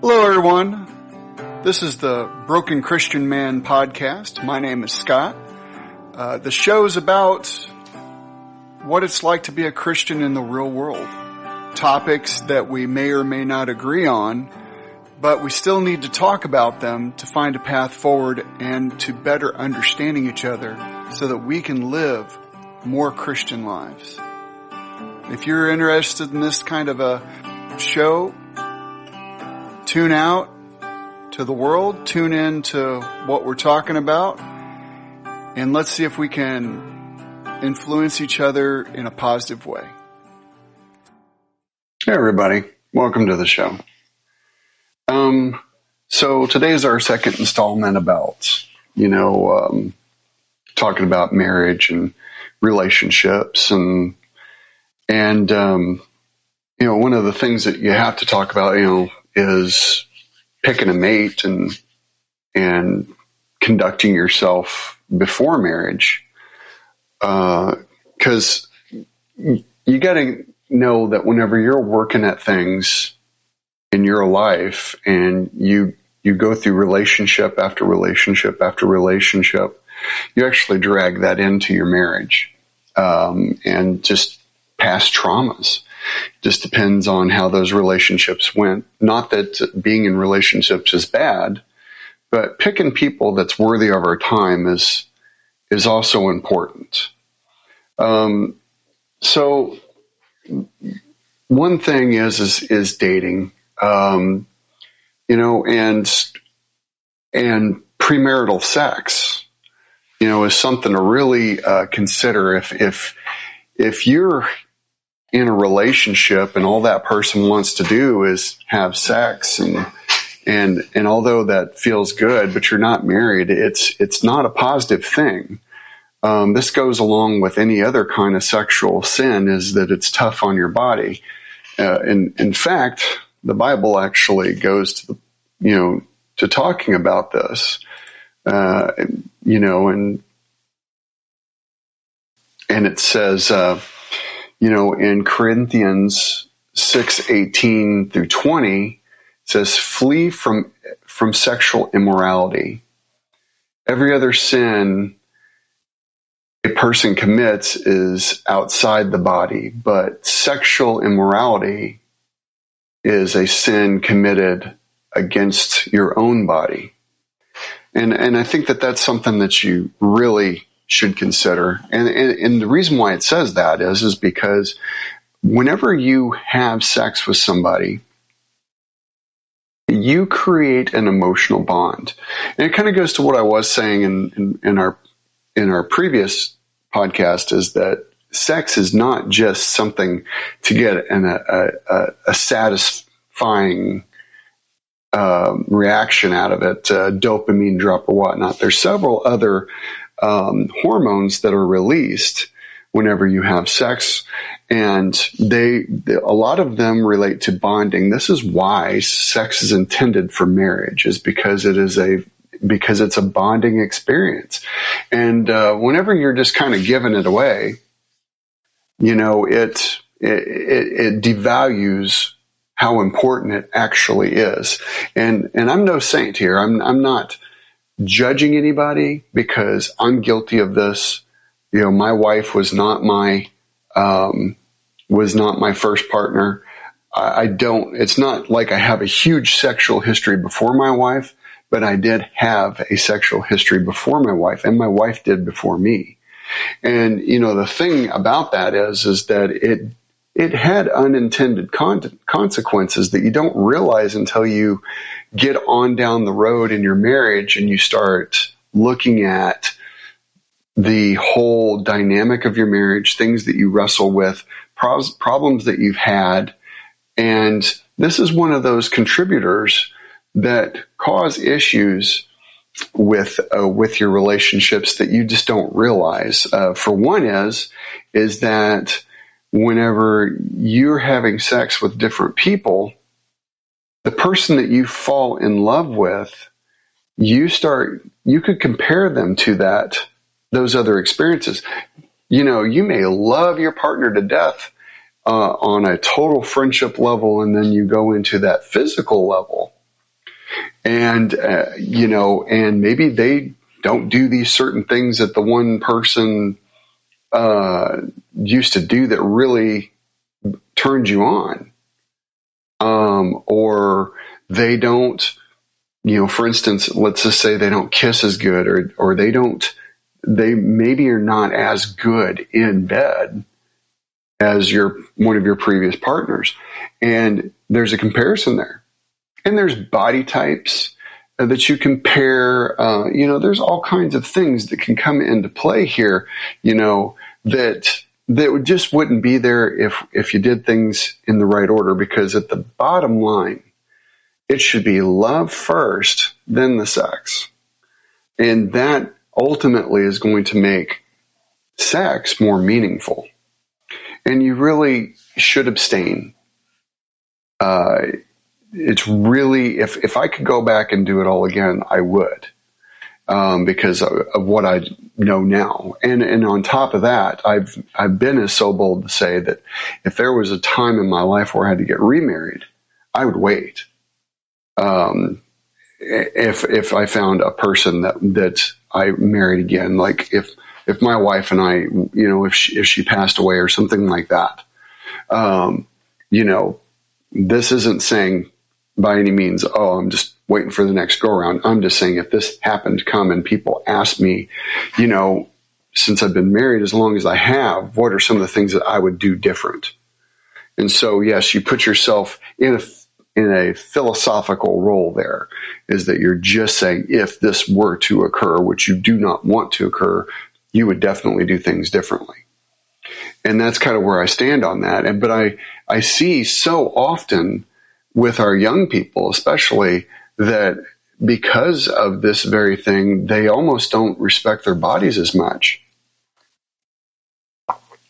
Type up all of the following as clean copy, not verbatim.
Hello, everyone. This is the Broken Christian Man podcast. My name is Scott. The show is about what it's like to be a Christian in the real world. Topics that we may or may not agree on, but we still need to talk about them to find a path forward and to better understanding each other so that we can live more Christian lives. If you're interested in this kind of a show, tune out to the world, tune in to what we're talking about, and let's see if we can influence each other in a positive way. Hey everybody, welcome to the show. So today's our second installment about, talking about marriage and relationships and one of the things that you have to talk about, is picking a mate and conducting yourself before marriage. 'Cause you got to know that whenever you're working at things in your life and you go through relationship after relationship after relationship, you actually drag that into your marriage, and just past traumas. Just depends on how those relationships went. Not that being in relationships is bad, but picking people that's worthy of our time is also important. So one thing is dating, and premarital sex, is something to really consider. If you're in a relationship and all that person wants to do is have sex and although that feels good, but you're not married, it's not a positive thing. This goes along with any other kind of sexual sin, is that it's tough on your body. In fact, the Bible actually goes to to talking about this, and it says, in Corinthians 6:18 through 20, it says, flee from sexual immorality. Every other sin a person commits is outside the body, but sexual immorality is a sin committed against your own body. And I think that that's something that you really should consider. And the reason why it says that is because whenever you have sex with somebody, you create an emotional bond. And it kind of goes to what I was saying in our previous podcast, is that sex is not just something to get a satisfying reaction out of it, dopamine drop or whatnot. There's several other hormones that are released whenever you have sex, and a lot of them relate to bonding. This is why sex is intended for marriage, is because it's a bonding experience. And whenever you're just kind of giving it away, it devalues how important it actually is. And I'm no saint here. I'm not judging anybody, because I'm guilty of this. My wife was not my first partner. It's not like I have a huge sexual history before my wife, but I did have a sexual history before my wife, and my wife did before me. And, the thing about that is that it had unintended consequences that you don't realize until you get on down the road in your marriage and you start looking at the whole dynamic of your marriage, things that you wrestle with, problems that you've had. And this is one of those contributors that cause issues with your relationships that you just don't realize. For one is that whenever you're having sex with different people, the person that you fall in love with, you could compare them to those other experiences. You may love your partner to death on a total friendship level, and then you go into that physical level, And, and maybe they don't do these certain things that the one person used to do that really turned you on. Or they don't, for instance, let's just say they don't kiss as good, or they maybe are not as good in bed as one of your previous partners. And there's a comparison there. And there's body types that you compare. There's all kinds of things that can come into play here, that just wouldn't be there if you did things in the right order. Because at the bottom line, it should be love first, then the sex. And that ultimately is going to make sex more meaningful. And you really should abstain. It's really, if I could go back and do it all again, I would, because of what I know now. And on top of that, I've been so bold to say that if there was a time in my life where I had to get remarried, I would wait. If I found a person that I married again, like if my wife and I, if she passed away or something like that, this isn't saying by any means, oh, I'm just waiting for the next go around. I'm just saying if this happened to come and people ask me, since I've been married as long as I have, what are some of the things that I would do different? And so, yes, you put yourself in a philosophical role there, is that you're just saying if this were to occur, which you do not want to occur, you would definitely do things differently. And that's kind of where I stand on that. But I see so often with our young people, especially, that because of this very thing, they almost don't respect their bodies as much.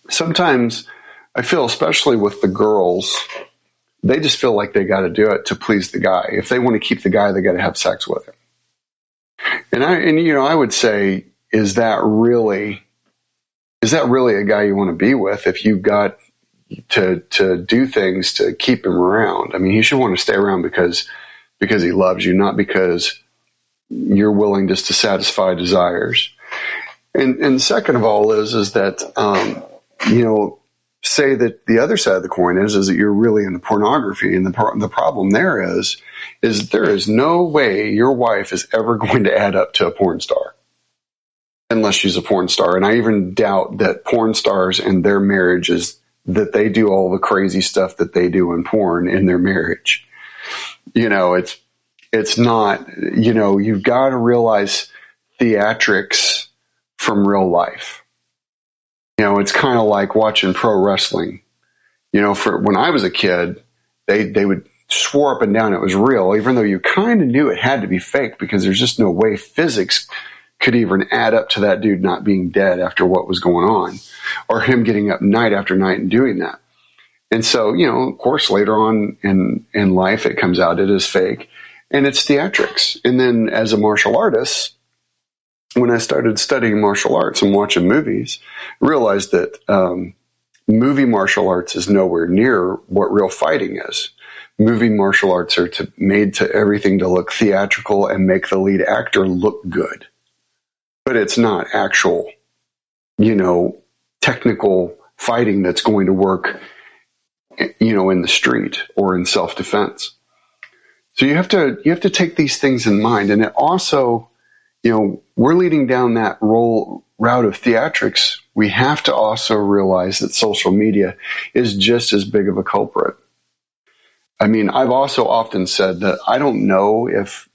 Sometimes I feel, especially with the girls, they just feel like they got to do it to please the guy. If they want to keep the guy, they got to have sex with him. And I would say, is that really a guy you want to be with if you got to do things to keep him around? I mean, he should want to stay around because he loves you, not because you're willing just to satisfy desires. And second of all is that, say that the other side of the coin is that you're really into pornography. And the problem there is there is no way your wife is ever going to add up to a porn star unless she's a porn star. And I even doubt that porn stars and their marriages, that they do all the crazy stuff that they do in porn in their marriage. It's not, you've got to realize theatrics from real life. It's kind of like watching pro wrestling. For when I was a kid, they would swore up and down it was real, even though you kind of knew it had to be fake because there's just no way physics could even add up to that dude not being dead after what was going on, or him getting up night after night and doing that. And so, of course, later on in life, it comes out it is fake, and it's theatrics. And then as a martial artist, when I started studying martial arts and watching movies, I realized that movie martial arts is nowhere near what real fighting is. Movie martial arts are made to everything to look theatrical and make the lead actor look good. But it's not actual, technical fighting that's going to work, in the street or in self-defense. So you have to take these things in mind. And it also, we're leading down that route of theatrics. We have to also realize that social media is just as big of a culprit. I mean, I've also often said that I don't know if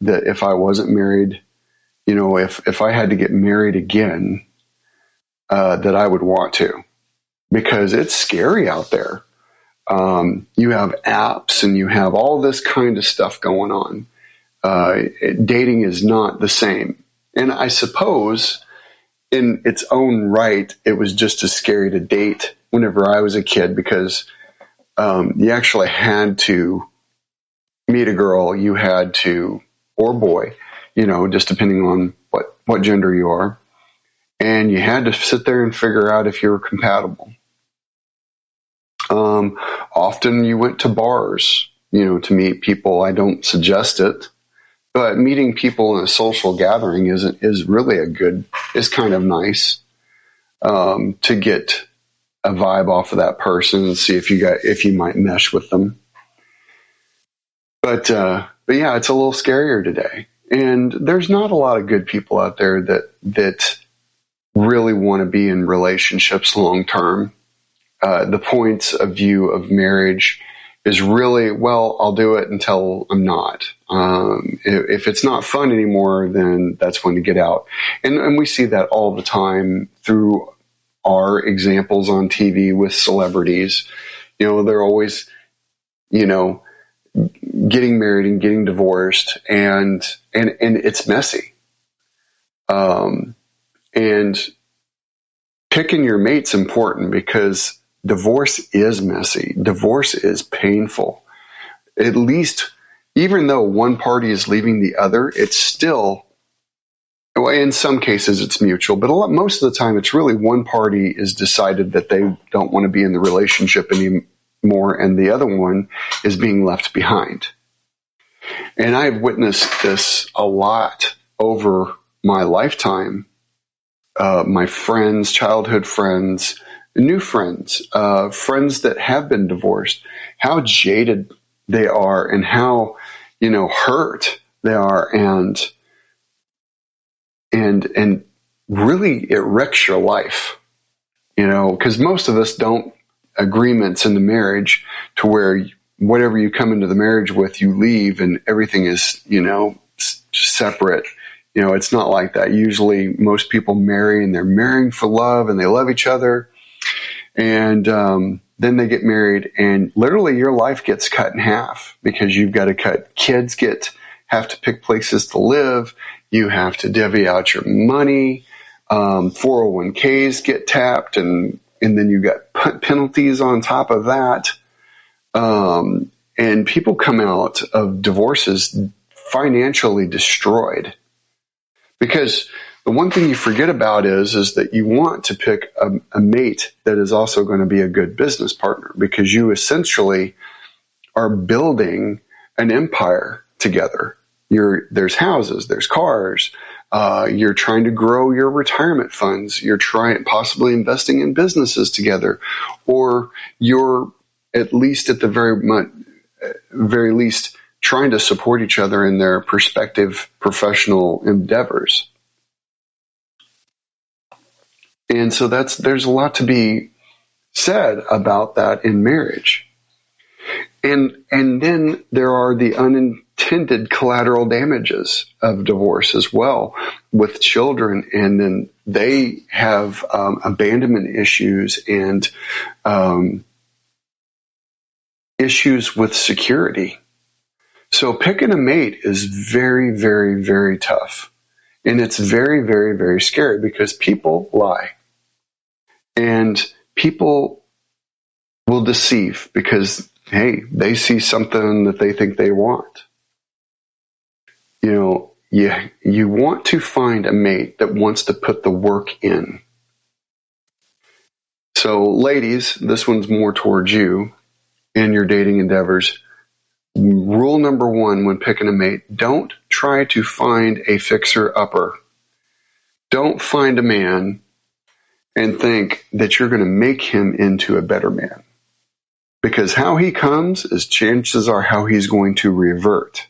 I wasn't married, if I had to get married again, that I would want to, because it's scary out there. You have apps and you have all this kind of stuff going on. Dating is not the same. And I suppose in its own right, it was just as scary to date whenever I was a kid, because you actually had to meet a girl, you had to, or boy, just depending on what gender you are, and you had to sit there and figure out if you were compatible. Often you went to bars, to meet people. I don't suggest it, But meeting people in a social gathering is really is kind of nice, to get a vibe off of that person and see if you might mesh with them. But yeah, it's a little scarier today. And there's not a lot of good people out there that really want to be in relationships long term. The points of view of marriage is really, well, I'll do it until I'm not. If it's not fun anymore, then that's when to get out. And we see that all the time through our examples on TV with celebrities. They're always, getting married and getting divorced, and it's messy. And picking your mate's important, because divorce is messy. Divorce is painful. At least, even though one party is leaving the other, it's still, well, in some cases it's mutual, but most of the time it's really one party is decided that they don't want to be in the relationship anymore, and the other one is being left behind. And I've witnessed this a lot over my lifetime. My friends, childhood friends, new friends, friends that have been divorced, how jaded they are and how, hurt they are, and really it wrecks your life, because most of us don't agreements in the marriage to where whatever you come into the marriage with, you leave and everything is, separate. It's not like that. Usually most people marry and they're marrying for love and they love each other. And then they get married and literally your life gets cut in half, because you've got to kids have to pick places to live. You have to divvy out your money. 401ks get tapped, and then you got penalties on top of that. And people come out of divorces financially destroyed. Because the one thing you forget about is that you want to pick a mate that is also going to be a good business partner, because you essentially are building an empire together. There's houses, there's cars. You're trying to grow your retirement funds. You're possibly investing in businesses together, or you're at least at the very least trying to support each other in their respective professional endeavors. And so there's a lot to be said about that in marriage. And then there are the unintended collateral damages of divorce as well, with children. And then they have abandonment issues and issues with security. So picking a mate is very, very, very tough. And it's very, very, very scary, because people lie. And people will deceive because, hey, they see something that they think they want. You want to find a mate that wants to put the work in. So ladies, this one's more towards you in your dating endeavors. Rule number 1 when picking a mate: don't try to find a fixer-upper. Don't find a man and think that you're going to make him into a better man. Because how he comes is chances are how he's going to revert.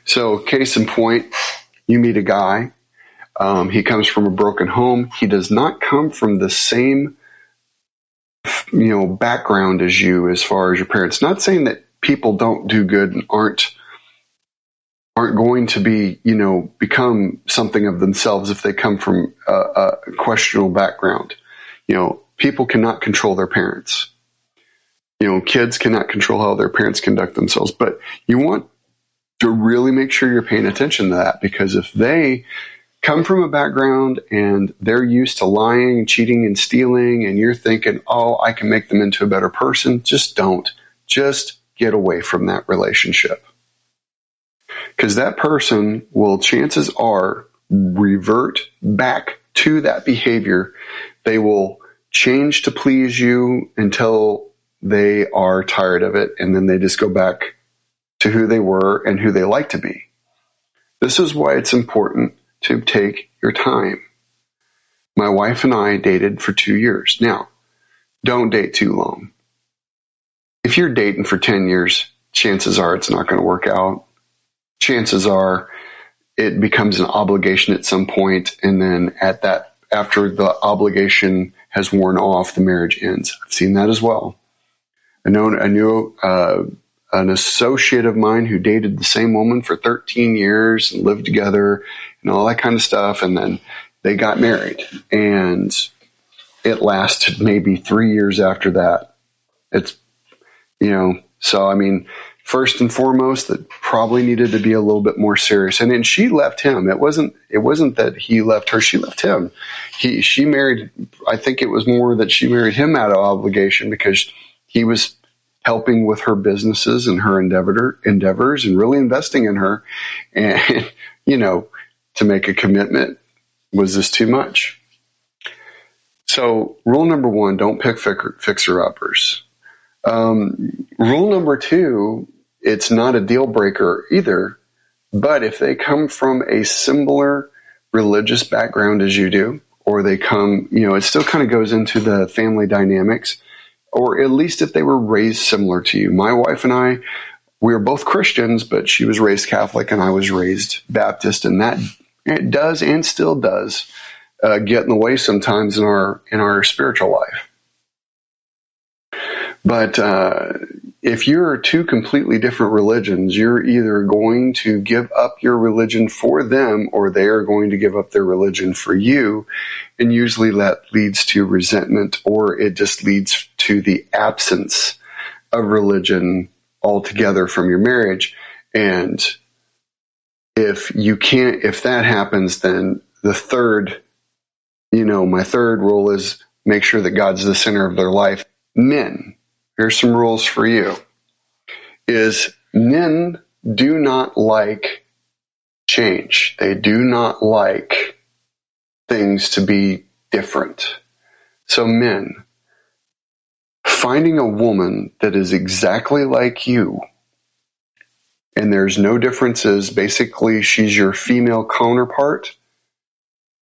So case in point, you meet a guy. He comes from a broken home. He does not come from the same background as you as far as your parents. Not saying that people don't do good and aren't going to be, become something of themselves if they come from a questionable background. People cannot control their parents. Kids cannot control how their parents conduct themselves. But you want to really make sure you're paying attention to that, because if they come from a background and they're used to lying, cheating, and stealing, and you're thinking, oh, I can make them into a better person, just don't. Just get away from that relationship. Because that person will, chances are, revert back to that behavior. They will change to please you until they are tired of it, and then they just go back to who they were and who they like to be. This is why it's important to take your time. My wife and I dated for 2 years. Now, don't date too long. If you're dating for 10 years, chances are it's not going to work out. Chances are it becomes an obligation at some point, and then after the obligation has worn off, the marriage ends. I've seen that as well. I knew an associate of mine who dated the same woman for 13 years and lived together and all that kind of stuff, and then they got married, and it lasted maybe 3 years after that. So I mean, first and foremost, that probably needed to be a little bit more serious. And then she left him. It wasn't that he left her; she left him. She married. I think it was more that she married him out of obligation because he was helping with her businesses and her endeavors and really investing in her. And to make a commitment, was this too much? So, rule number 1: don't pick fixer-uppers. Rule number 2: it's not a deal breaker either, but if they come from a similar religious background as you do, or they come, it still kind of goes into the family dynamics, or at least if they were raised similar to you. My wife and I, we were both Christians, but she was raised Catholic and I was raised Baptist, and that it does and still does get in the way sometimes in our spiritual life. But if you're two completely different religions, you're either going to give up your religion for them or they are going to give up their religion for you. And usually that leads to resentment, or it just leads to the absence of religion altogether from your marriage. And if that happens, then my third rule is make sure that God's the center of their life. Men, here's some rules for you, is men do not like change. They do not like things to be different. So men, finding a woman that is exactly like you, and there's no differences, basically she's your female counterpart,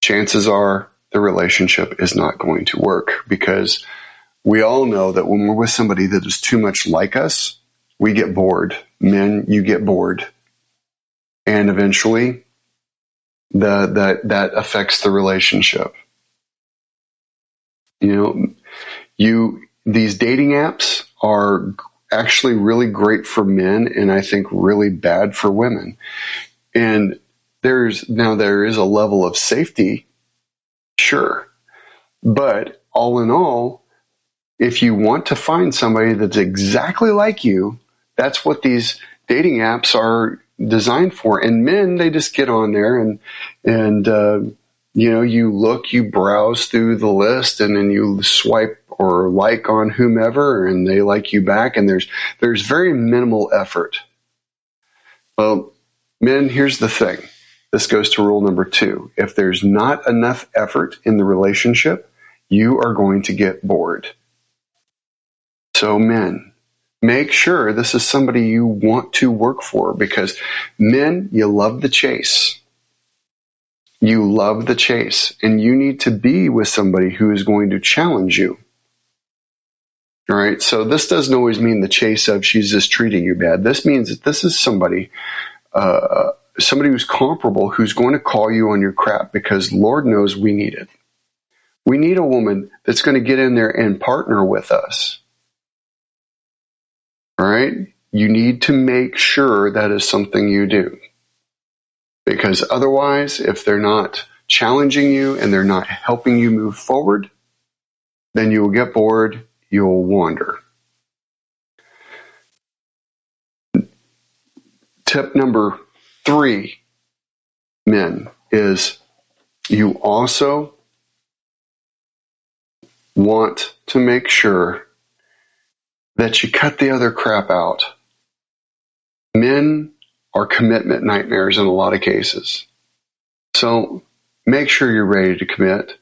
chances are the relationship is not going to work, because we all know that when we're with somebody that is too much like us, we get bored. Men, you get bored. And eventually, that affects the relationship. These dating apps are actually really great for men, and I think really bad for women. And there is a level of safety, sure. But all in all, if you want to find somebody that's exactly like you, that's what these dating apps are designed for. And men, they just get on there and you browse through the list, and then you swipe or like on whomever, and they like you back. And there's very minimal effort. Well, men, here's the thing. This goes to rule number 2. If there's not enough effort in the relationship, you are going to get bored. So men, make sure this is somebody you want to work for, because men, you love the chase. You love the chase, and you need to be with somebody who is going to challenge you. All right. So this doesn't always mean the chase of she's just treating you bad. This means that this is somebody who's comparable, who's going to call you on your crap, because Lord knows we need it. We need a woman that's going to get in there and partner with us. All right? You need to make sure that is something you do. Because otherwise, if they're not challenging you and they're not helping you move forward, then you will get bored, you'll wander. Tip number 3, men, is you also want to make sure that you cut the other crap out. Men are commitment nightmares in a lot of cases. So make sure you're ready to commit.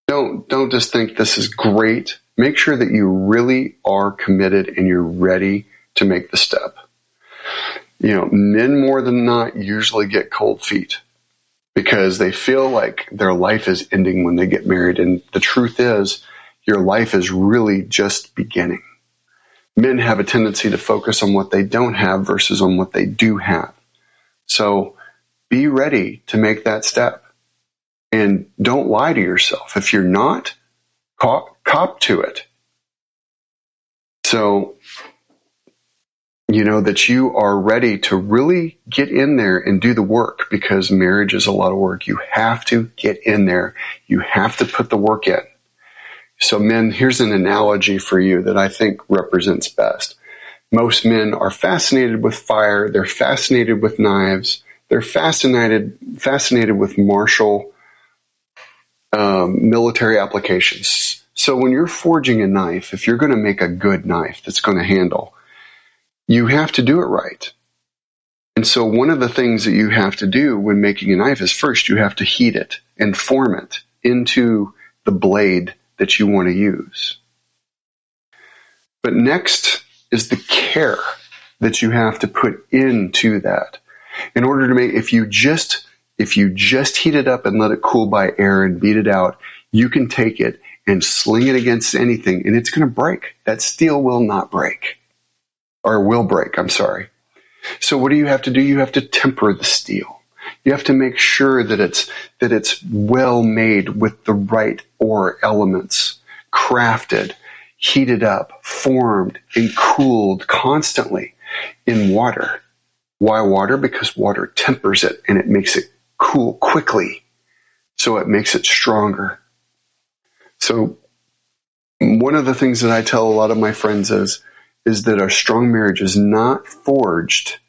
Don't just think this is great. Make sure that you really are committed and you're ready to make the step. Men more than not usually get cold feet because they feel like their life is ending when they get married. And the truth is, your life is really just beginning. Men have a tendency to focus on what they don't have versus on what they do have. So be ready to make that step. And don't lie to yourself. If you're not, cop to it. So, that you are ready to really get in there and do the work, because marriage is a lot of work. You have to get in there. You have to put the work in. So men, here's an analogy for you that I think represents best. Most men are fascinated with fire. They're fascinated with knives. They're fascinated with martial military applications. So when you're forging a knife, if you're going to make a good knife that's going to handle, you have to do it right. And so one of the things that you have to do when making a knife is first you have to heat it and form it into the blade that you want to use. But next is the care that you have to put into that. In order to make, if you just heat it up and let it cool by air and beat it out, you can take it and sling it against anything and it's going to break. That steel will not break. Or will break, I'm sorry. So what do you have to do? You have to temper the steel. You have to make sure that it's well made with the right ore elements, crafted, heated up, formed, and cooled constantly in water. Why water? Because water tempers it and it makes it cool quickly. So it makes it stronger. So one of the things that I tell a lot of my friends is that a strong marriage is not forged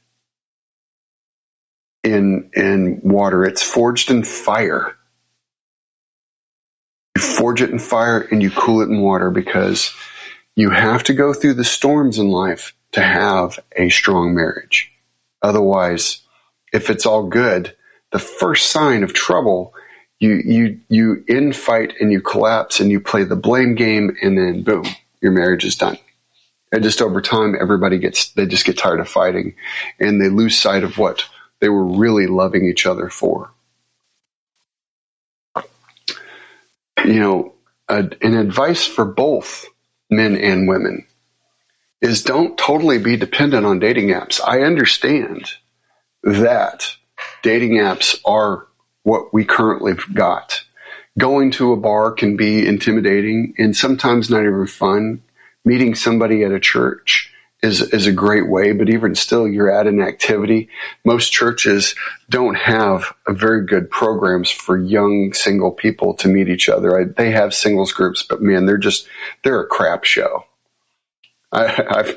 in water. It's forged in fire. You forge it in fire and you cool it in water, because you have to go through the storms in life to have a strong marriage. Otherwise, if it's all good, the first sign of trouble, you infight and you collapse and you play the blame game, and then boom, your marriage is done. And just over time, they just get tired of fighting and they lose sight of what they were really loving each other for. An advice for both men and women is don't totally be dependent on dating apps. I understand that dating apps are what we currently got. Going to a bar can be intimidating and sometimes not even fun. Meeting somebody at a church is a great way, but even still, you're at an activity. Most churches don't have a very good programs for young single people to meet each other. They have singles groups, but man, they're a crap show. I've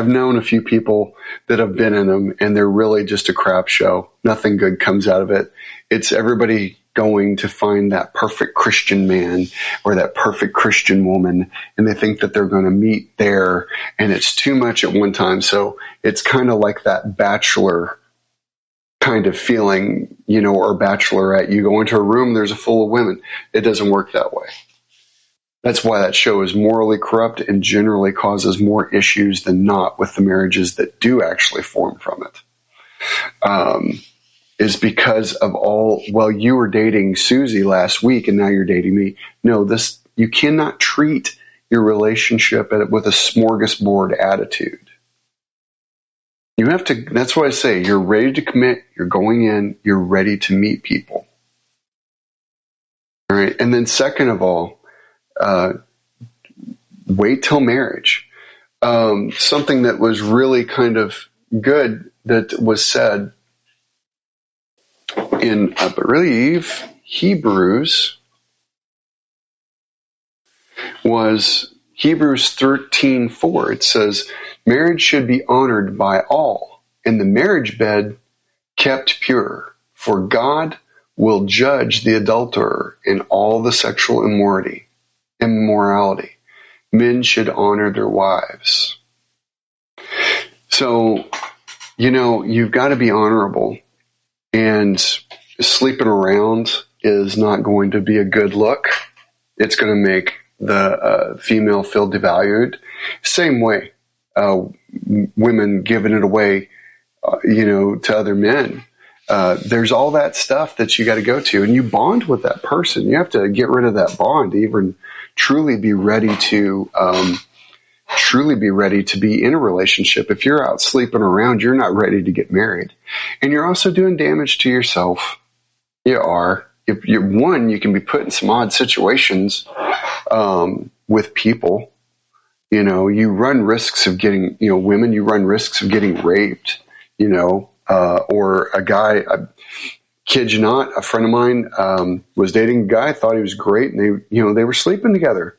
known a few people that have been in them, and they're really just a crap show. Nothing good comes out of it. It's everybody going to find that perfect Christian man or that perfect Christian woman, and they think that they're going to meet there, and it's too much at one time. So it's kind of like that Bachelor kind of feeling, or Bachelorette. You go into a room, there's a full of women. It doesn't work that way. That's why that show is morally corrupt and generally causes more issues than not with the marriages that do actually form from it. Is because of you were dating Susie last week and now you're dating me. No, you cannot treat your relationship with a smorgasbord attitude. You have to, that's why I say you're ready to commit, you're going in, you're ready to meet people. All right. And then second of all, wait till marriage. Something that was really kind of good that was said in, I believe, Hebrews, was Hebrews 13:4. It says, marriage should be honored by all, and the marriage bed kept pure, for God will judge the adulterer in all the sexual immorality. Men should honor their wives. So, you've got to be honorable. And sleeping around is not going to be a good look. It's going to make the female feel devalued. Same way, women giving it away to other men. There's all that stuff that you got to go to, and you bond with that person. You have to get rid of that bond to even truly be ready to be in a relationship. If you're out sleeping around, you're not ready to get married, and you're also doing damage to yourself. You are. If you can be put in some odd situations with people. You run risks of getting, women. You run risks of getting raped. Or a guy. Kid you not, a friend of mine was dating a guy, thought he was great, and they were sleeping together.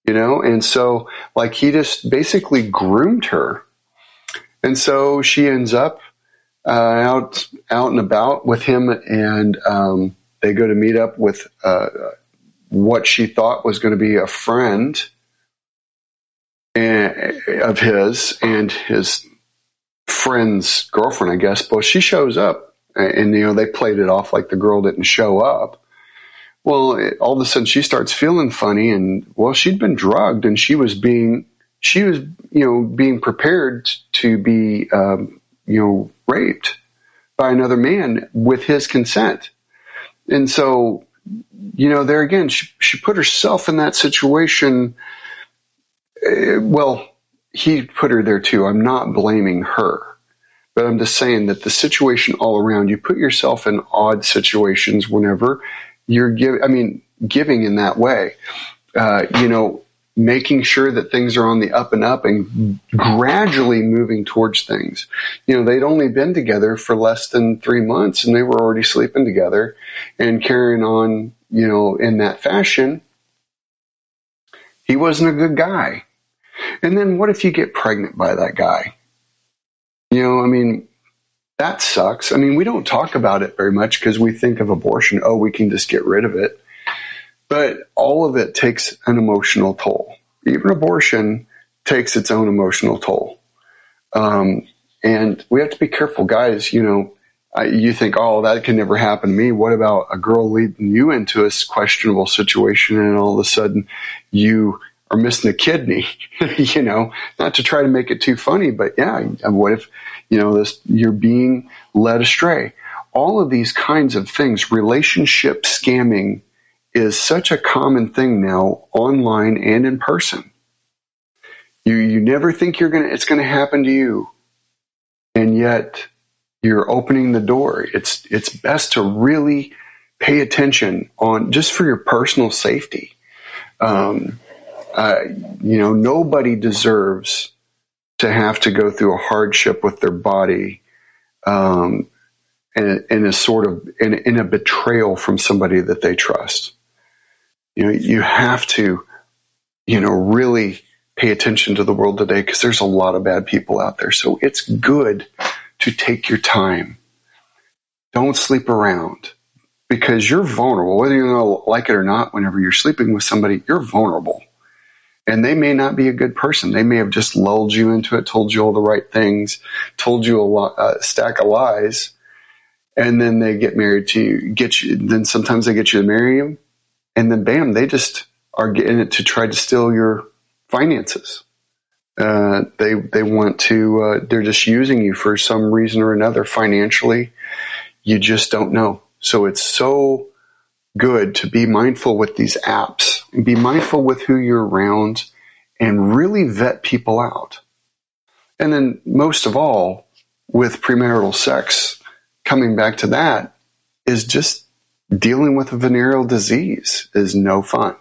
And so like he just basically groomed her, and so she ends up out and about with him, and they go to meet up with what she thought was going to be a friend of his and his friend's girlfriend, I guess. But she shows up, and they played it off like the girl didn't show up. Well, all of a sudden she starts feeling funny, and she'd been drugged, and she was being prepared to be raped by another man with his consent. And so there again, she put herself in that situation. He put her there too. I'm not blaming her, but I'm just saying that the situation all around, you put yourself in odd situations whenever you're giving in that way, making sure that things are on the up and up and gradually moving towards things. They'd only been together for less than 3 months, and they were already sleeping together and carrying on, in that fashion. He wasn't a good guy. And then what if you get pregnant by that guy? That sucks. We don't talk about it very much because we think of abortion. Oh, we can just get rid of it. But all of it takes an emotional toll. Even abortion takes its own emotional toll. And we have to be careful, guys. You think, oh, that can never happen to me. What about a girl leading you into a questionable situation, and all of a sudden you are missing a kidney? Not to try to make it too funny, but yeah, what if, you're being led astray? All of these kinds of things, relationship scamming is such a common thing now, online and in person. You never think it's going to happen to you, and yet you're opening the door. It's best to really pay attention on just for your personal safety. Nobody deserves to have to go through a hardship with their body, in a betrayal from somebody that they trust. You have to, really pay attention to the world today, because there's a lot of bad people out there. So it's good to take your time. Don't sleep around, because you're vulnerable. Whether you like it or not, whenever you're sleeping with somebody, you're vulnerable. And they may not be a good person. They may have just lulled you into it, told you all the right things, told you a stack of lies, and then they get married to you. Then sometimes they get you to marry them, and then bam, they just are getting it to try to steal your finances. They want to. They're just using you for some reason or another financially. You just don't know. So it's so good to be mindful with these apps, and be mindful with who you're around, and really vet people out. And then most of all, with premarital sex, coming back to that, is just dealing with a venereal disease is no fun.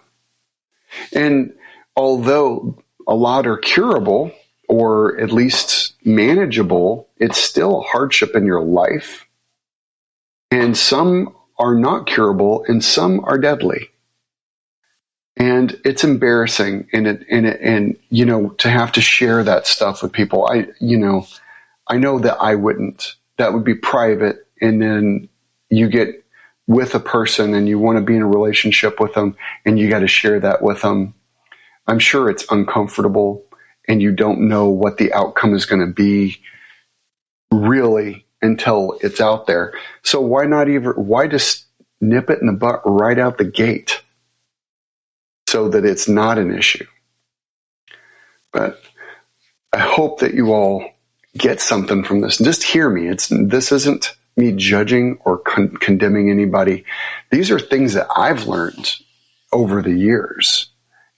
And although a lot are curable, or at least manageable, it's still a hardship in your life. And some are not curable, and some are deadly. And it's embarrassing, and to have to share that stuff with people. I know that I wouldn't. That would be private, and then you get with a person and you want to be in a relationship with them, and you got to share that with them. I'm sure it's uncomfortable, and you don't know what the outcome is going to be really until it's out there. So why just nip it in the butt right out the gate, so that it's not an issue? But I hope that you all get something from this. Just hear me. This isn't me judging or condemning anybody. These are things that I've learned over the years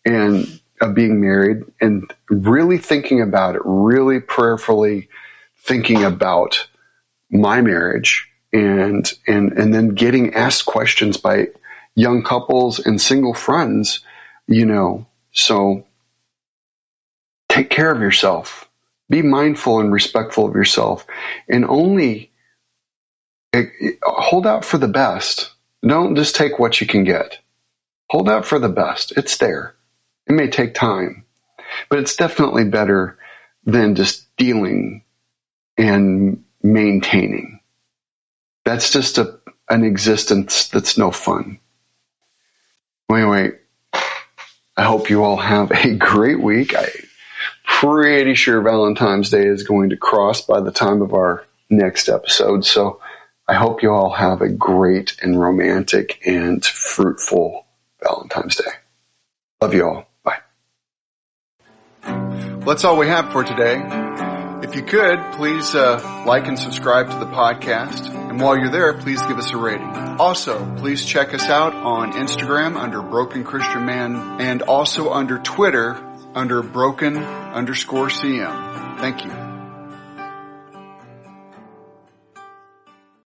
and of being married and really thinking about it, really prayerfully thinking about my marriage and then getting asked questions by young couples and single friends, so take care of yourself. Be mindful and respectful of yourself, and only hold out for the best. Don't just take what you can get. Hold out for the best. It's there. It may take time, but it's definitely better than just dealing and maintaining. That's just an existence that's no fun. Anyway, I hope you all have a great week. I'm pretty sure Valentine's Day is going to cross by the time of our next episode. So I hope you all have a great and romantic and fruitful Valentine's Day. Love you all. Bye. Well, that's all we have for today. If you could, please like and subscribe to the podcast. And while you're there, please give us a rating. Also, please check us out on Instagram under Broken Christian Man and also under Twitter under Broken_CM. Thank you.